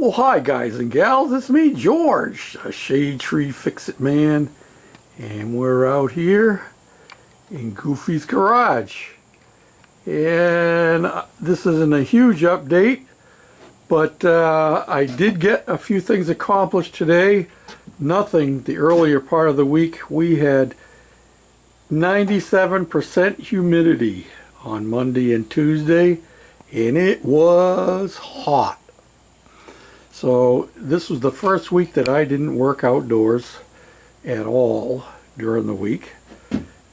Well, hi guys and gals, it's me, George, a Shade Tree Fix-It Man, and we're out here in Goofy's garage. And this isn't a huge update, but I did get a few things accomplished today. Nothing the earlier part of the week. We had 97% humidity on Monday and Tuesday, and it was hot. So this was the first week that I didn't work outdoors at all during the week.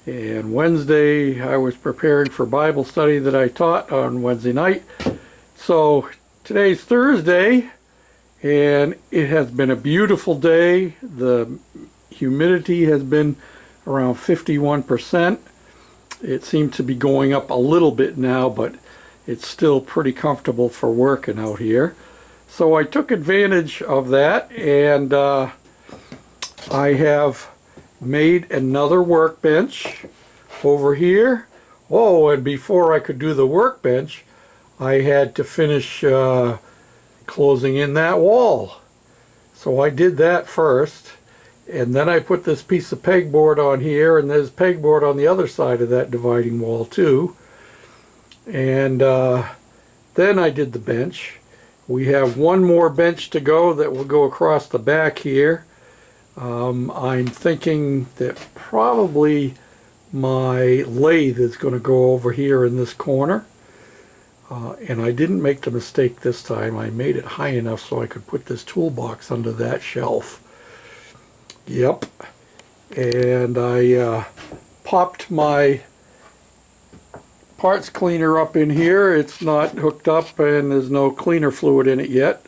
And Wednesday I was preparing for Bible study that I taught on Wednesday night. So today's Thursday and it has been a beautiful day. The humidity has been around 51%. It seems to be going up a little bit now, but it's still pretty comfortable for working out here. So I took advantage of that, and I have made another workbench over here. Oh, and before I could do the workbench, I had to finish closing in that wall. So I did that first, and then I put this piece of pegboard on here, and there's pegboard on the other side of that dividing wall too. And then I did the bench. We have one more bench to go that will go across the back here. I'm thinking that probably my lathe is going to go over here in this corner. And I didn't make the mistake this time. I made it high enough so I could put this toolbox under that shelf. Yep. And I popped my parts cleaner up in here. It's not hooked up and there's no cleaner fluid in it yet.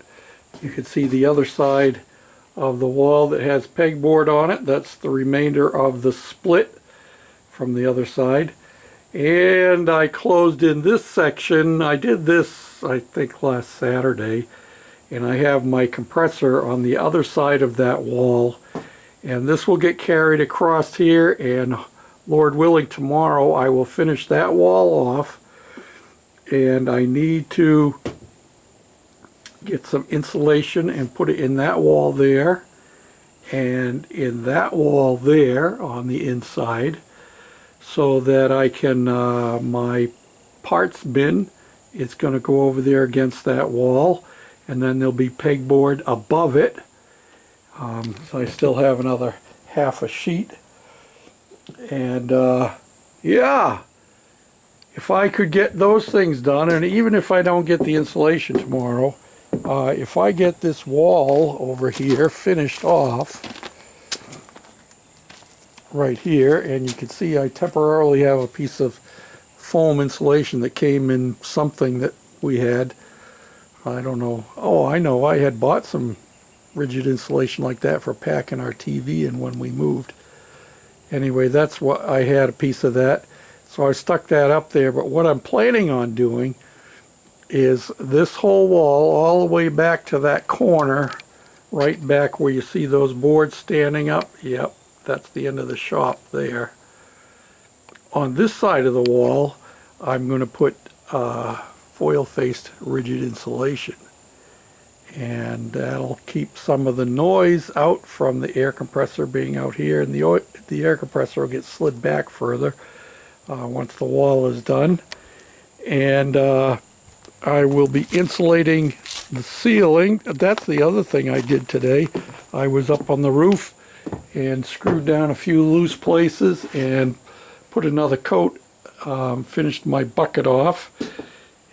You can see the other side of the wall that has pegboard on it. That's the remainder of the split from the other side. And I closed in this section. I did this, I think, last Saturday. And I have my compressor on the other side of that wall. And this will get carried across here, and Lord willing, tomorrow I will finish that wall off, and I need to get some insulation and put it in that wall there and in that wall there on the inside, so that I can, my parts bin, it's going to go over there against that wall, and then there'll be pegboard above it. So I still have another half a sheet. And yeah, if I could get those things done, and even if I don't get the insulation tomorrow, if I get this wall over here finished off right here, and you can see I temporarily have a piece of foam insulation that came in something that we had. I don't know. Oh, I know. I had bought some rigid insulation like that for packing our TV in when we moved. Anyway, that's what I had, a piece of that. So I stuck that up there. But what I'm planning on doing is this whole wall all the way back to that corner, right back where you see those boards standing up. Yep, that's the end of the shop there. On this side of the wall, I'm going to put foil-faced rigid insulation. And that'll keep some of the noise out from the air compressor being out here, and the air compressor will get slid back further once the wall is done. And I will be insulating the ceiling. That's the other thing I did today. I was up on the roof and screwed down a few loose places and put another coat, finished my bucket off,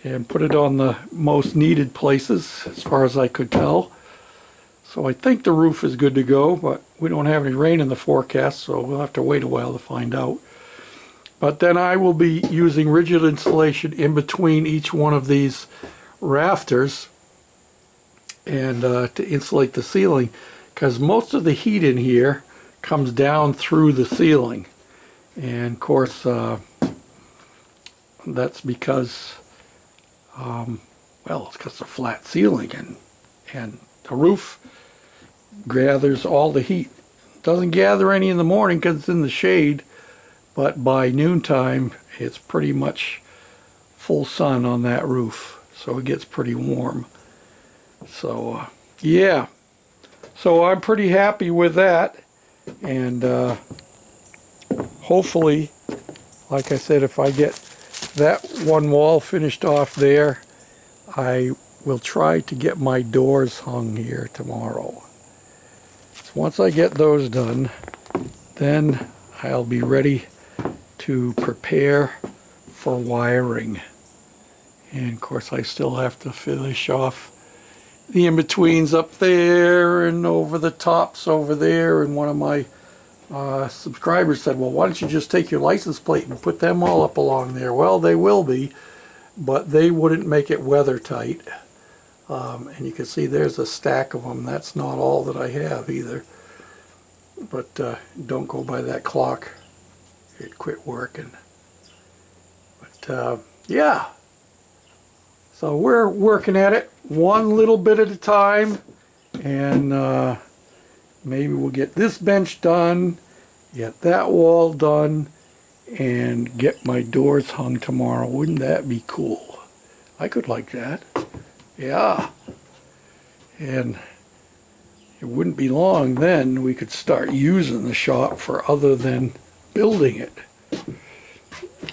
and put it on the most needed places as far as I could tell. So I think the roof is good to go, but we don't have any rain in the forecast, so we'll have to wait a while to find out. But then I will be using rigid insulation in between each one of these rafters and to insulate the ceiling, because most of the heat in here comes down through the ceiling. And of course that's because well, it's because it's a flat ceiling, and the roof gathers all the heat. It doesn't gather any in the morning because it's in the shade, but by noontime it's pretty much full sun on that roof, so it gets pretty warm. So yeah, so I'm pretty happy with that. And hopefully, like I said, if I get that one wall finished off there, I will try to get my doors hung here tomorrow. So once I get those done, then I'll be ready to prepare for wiring. And of course I still have to finish off the in-betweens up there and over the tops over there. And one of my subscribers said, well, why don't you just take your license plate and put them all up along there? Well, they will be, but they wouldn't make it weather tight. And you can see there's a stack of them. That's not all that I have either. But don't go by that clock. It quit working. But yeah. So we're working at it one little bit at a time. And maybe we'll get this bench done, get that wall done, and get my doors hung tomorrow. Wouldn't that be cool? I could like that. Yeah. And it wouldn't be long then we could start using the shop for other than building it.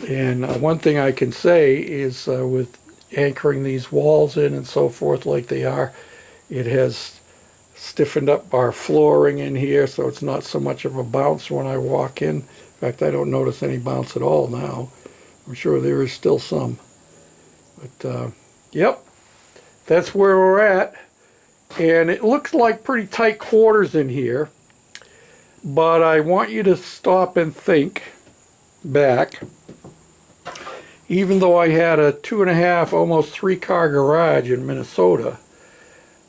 And one thing I can say is with anchoring these walls in and so forth like they are, it has stiffened up our flooring in here, so it's not so much of a bounce when I walk in. In fact, I don't notice any bounce at all now. I'm sure there is still some. But yep, that's where we're at. And it looks like pretty tight quarters in here, but I want you to stop and think back. Even though I had a 2.5, almost 3-car garage in Minnesota,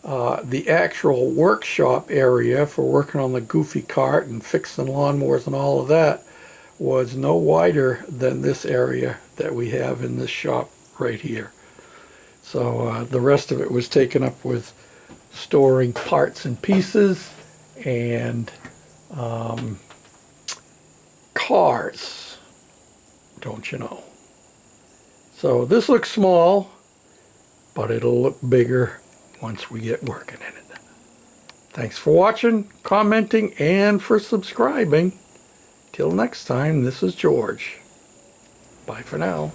the actual workshop area for working on the Goofy cart and fixing lawnmowers and all of that was no wider than this area that we have in this shop right here. So the rest of it was taken up with storing parts and pieces and cars, don't you know. So this looks small, but it'll look bigger once we get working in it. Thanks for watching, commenting, and for subscribing. Till next time, this is George. Bye for now.